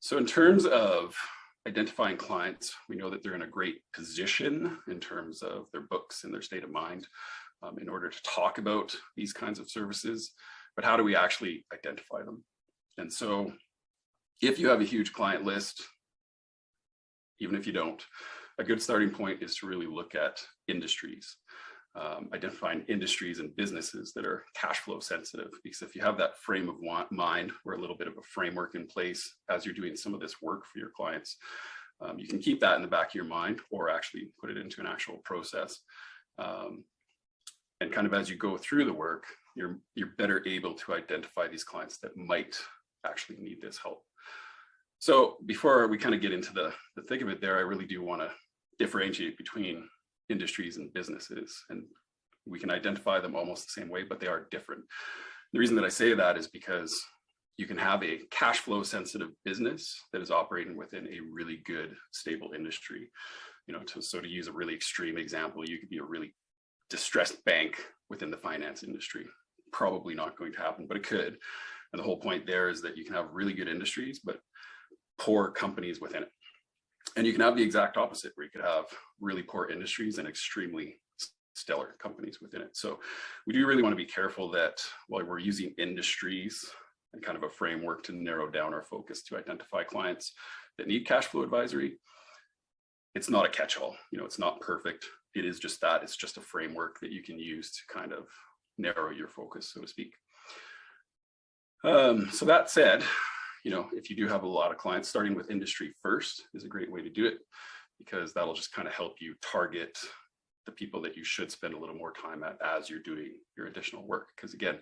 So in terms of identifying clients, we know that they're in a great position in terms of their books and their state of mind in order to talk about these kinds of services. But how do we actually identify them? And so if you have a huge client list, even if you don't, a good starting point is to really look at industries, identifying industries and businesses that are cash flow sensitive. Because if you have that frame of mind or a little bit of a framework in place as you're doing some of this work for your clients, you can keep that in the back of your mind or actually put it into an actual process. And kind of as you go through the work, you're better able to identify these clients that might actually need this help. So before we kind of get into the thick of it there, I really do want to differentiate between industries and businesses, and we can identify them almost the same way, but they are different. The reason that I say that is because you can have a cash flow sensitive business that is operating within a really good, stable industry. To use a really extreme example, you could be a really distressed bank within the finance industry. Probably not going to happen, but it could. And the whole point there is that you can have really good industries, but poor companies within it. And you can have the exact opposite, where you could have really poor industries and extremely stellar companies within it. So we do really want to be careful that while we're using industries and kind of a framework to narrow down our focus to identify clients that need cash flow advisory, it's not a catch-all. It's not perfect. It is just that. It's just a framework that you can use to kind of narrow your focus, so to speak. So that said, if you do have a lot of clients, starting with industry first is a great way to do it, because that'll just kind of help you target the people that you should spend a little more time at as you're doing your additional work. Because again,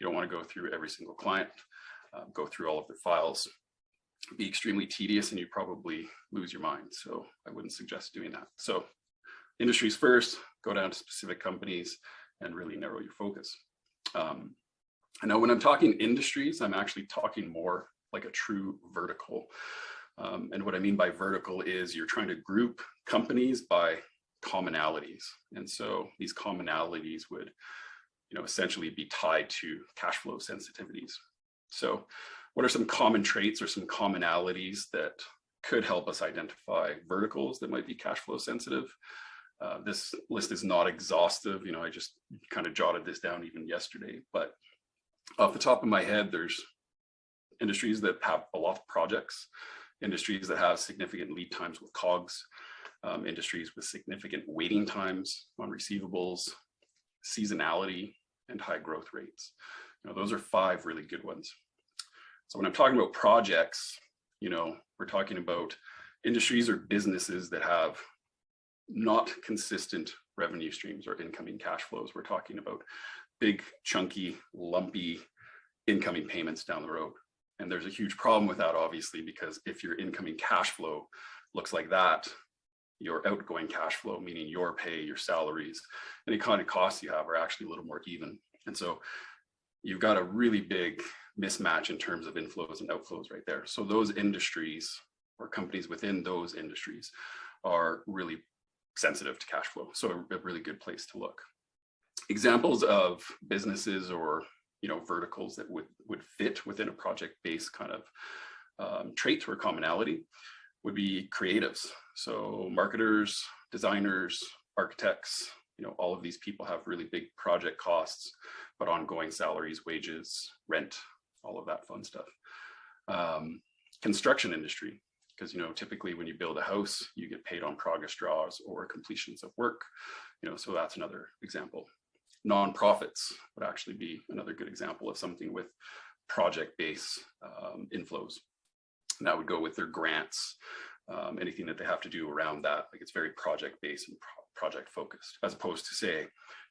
you don't want to go through every single client, go through all of their files, be extremely tedious, and you probably lose your mind. So I wouldn't suggest doing that. So industries first, go down to specific companies and really narrow your focus. I know when I'm talking industries, I'm actually talking more like a true vertical. And what I mean by vertical is you're trying to group companies by commonalities. And so these commonalities would, essentially be tied to cash flow sensitivities. So what are some common traits or some commonalities that could help us identify verticals that might be cash flow sensitive? This list is not exhaustive. I just kind of jotted this down even yesterday, but off the top of my head, there's industries that have a lot of projects, industries that have significant lead times with COGS, industries with significant waiting times on receivables, seasonality, and high growth rates. Those are 5 really good ones. So when I'm talking about projects, we're talking about industries or businesses that have not consistent revenue streams or incoming cash flows. We're talking about big, chunky, lumpy incoming payments down the road. And there's a huge problem with that, obviously, because if your incoming cash flow looks like that, your outgoing cash flow, meaning your pay, your salaries, any kind of costs you have are actually a little more even. And so you've got a really big mismatch in terms of inflows and outflows right there. So those industries or companies within those industries are really sensitive to cash flow. So a really good place to look. Examples of businesses or verticals that would fit within a project-based kind of trait or commonality would be creatives. So marketers, designers, architects, all of these people have really big project costs, but ongoing salaries, wages, rent, all of that fun stuff. Construction industry, because typically when you build a house, you get paid on progress draws or completions of work. So that's another example. Nonprofits would actually be another good example of something with project-based inflows. And that would go with their grants, anything that they have to do around that. Like it's very project-based and project-focused, as opposed to say,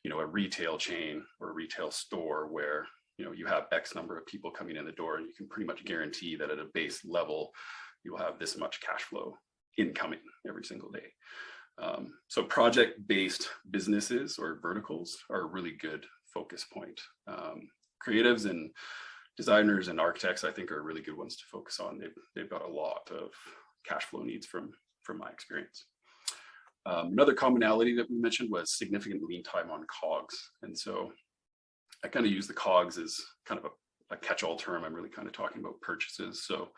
a retail chain or a retail store where you have X number of people coming in the door, and you can pretty much guarantee that at a base level, you will have this much cash flow incoming every single day. So project-based businesses or verticals are a really good focus point. Creatives and designers and architects, I think, are really good ones to focus on. They've got a lot of cash flow needs from my experience. Another commonality that we mentioned was significant lead time on COGS. And so I kind of use the COGS as kind of a catch-all term. I'm really kind of talking about purchases. So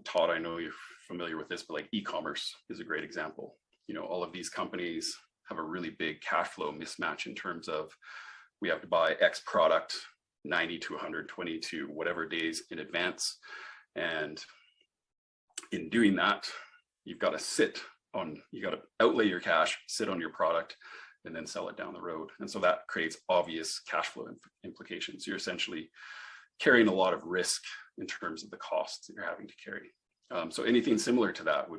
Todd, I know you're familiar with this, but like e-commerce is a great example. You know, all of these companies have a really big cash flow mismatch in terms of we have to buy X product 90 to 120 to whatever days in advance. And in doing that, you've got to outlay your cash, sit on your product, and then sell it down the road. And so that creates obvious cash flow implications. You're essentially carrying a lot of risk in terms of the costs that you're having to carry. So anything similar to that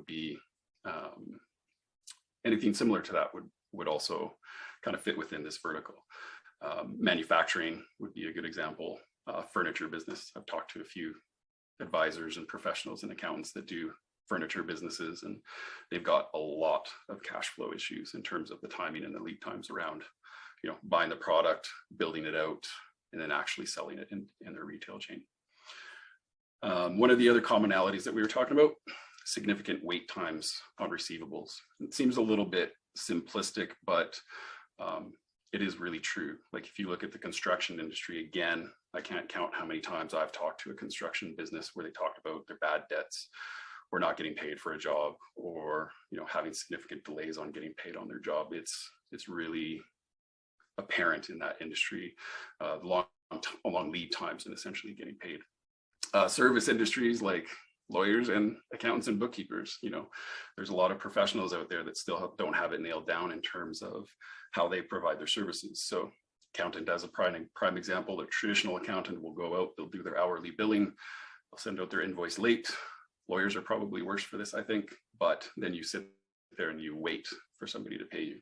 would also kind of fit within this vertical. Manufacturing would be a good example. Furniture business. I've talked to a few advisors and professionals and accountants that do furniture businesses, and they've got a lot of cash flow issues in terms of the timing and the lead times around, you know, buying the product, building it out, and then actually selling it in their retail chain. One of the other commonalities that we were talking about, significant wait times on receivables. It seems a little bit simplistic, but it is really true. Like if you look at the construction industry, again, I can't count how many times I've talked to a construction business where they talked about their bad debts or not getting paid for a job, or, you know, having significant delays on getting paid on their job. It's really apparent in that industry, long lead times and essentially getting paid. Service industries like lawyers and accountants and bookkeepers, you know, there's a lot of professionals out there that still don't have it nailed down in terms of how they provide their services. So accountant as a prime example, a traditional accountant will go out, they'll do their hourly billing, they'll send out their invoice late. Lawyers are probably worse for this, I think, but then you sit there and you wait for somebody to pay you.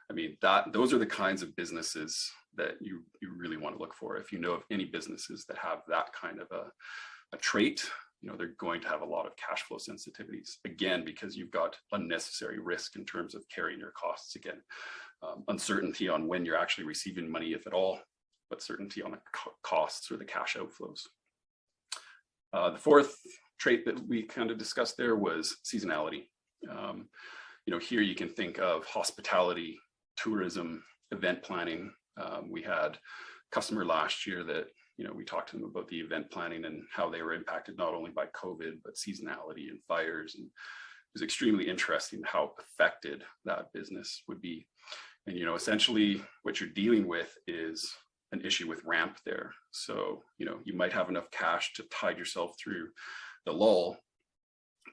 I mean, those are the kinds of businesses that you really want to look for. If you know of any businesses that have that kind of a trait, you know, they're going to have a lot of cash flow sensitivities. Again, because you've got unnecessary risk in terms of carrying your costs again. Uncertainty on when you're actually receiving money, if at all, but certainty on the costs or the cash outflows. The fourth trait that we kind of discussed there was seasonality. You know, here you can think of hospitality, tourism, event planning. We had a customer last year that, you know, we talked to them about the event planning and how they were impacted not only by COVID, but seasonality and fires. And it was extremely interesting how affected that business would be. And, you know, essentially what you're dealing with is an issue with ramp there. So, you know, you might have enough cash to tide yourself through the lull,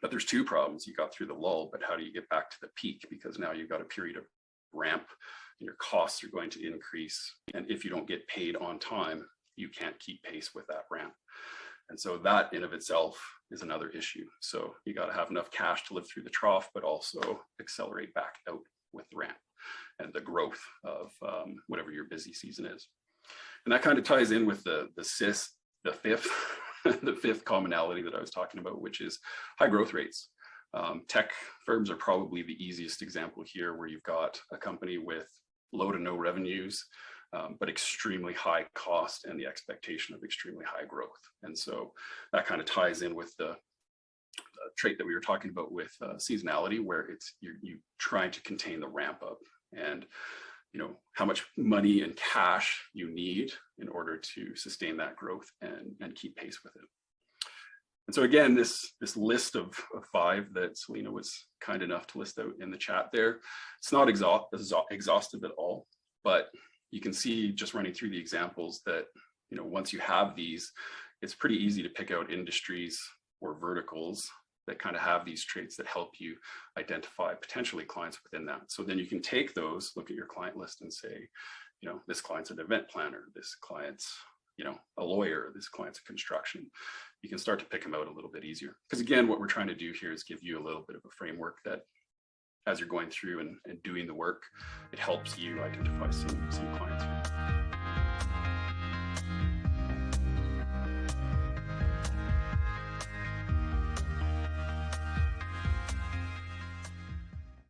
but there's two problems. You got through the lull, but how do you get back to the peak? Because now you've got a period of ramp and your costs are going to increase. And if you don't get paid on time, you can't keep pace with that ramp. And so that in of itself is another issue. So you got to have enough cash to live through the trough, but also accelerate back out with the ramp and the growth of whatever your busy season is. And that kind of ties in with the fifth commonality that I was talking about, which is high growth rates. Tech firms are probably the easiest example here, where you've got a company with low to no revenues, but extremely high cost and the expectation of extremely high growth. And so that kind of ties in with the trait that we were talking about with seasonality, where it's you trying to contain the ramp up and, you know, how much money and cash you need in order to sustain that growth and keep pace with it. And so again, this list of 5 that Selena was kind enough to list out in the chat there, it's not exhaustive at all, but you can see just running through the examples that, you know, once you have these, it's pretty easy to pick out industries or verticals that kind of have these traits that help you identify potentially clients within that. So then you can take those, look at your client list and say, you know, this client's an event planner, this client's, you know, a lawyer, this client's a construction. You can start to pick them out a little bit easier. Because again, what we're trying to do here is give you a little bit of a framework that as you're going through and doing the work, it helps you identify some clients.